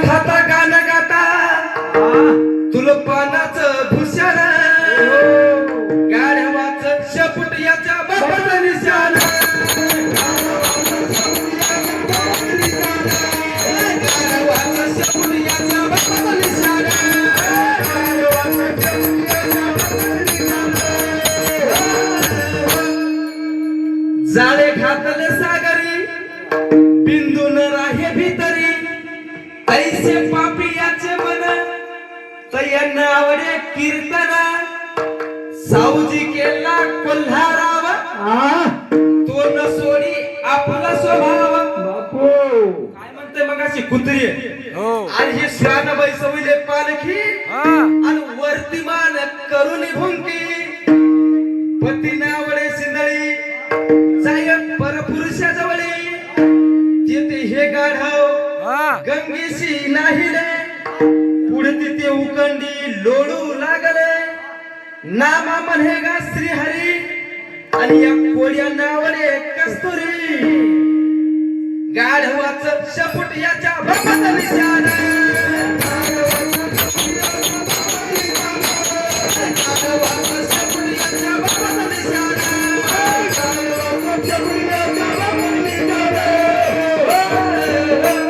खाता गाणं गाता तुला पानाचं भूषण गाढवाचं शपूट याच्या बापाचं निशाण गाढवाचं शपूट याच्या बापाचं निशाण जाळे घातले सागरी बिंदू न राहे भीतरी ऐसे पापी याचे मन तय्यांना आवडे कीर्तना सावजी केला कोल्हाराव तो न सोडी आपला स्वभाव बापू काय म्हणते मग अशी कुत्री आणि हे श्रान बैसविले पालखी आणि वर्तिमान करून भुंकी पती नावडे सिंदळी जाय परपुरुषा जवळी जिथे हे गाढव गंगेशी नाहिले पुढे तिथे उकंडी लोळू लागले नामा म्हणेगा श्रीहरी आणि या कोड्या नावडे कस्तुरी गाढवाचं शपूट याच्या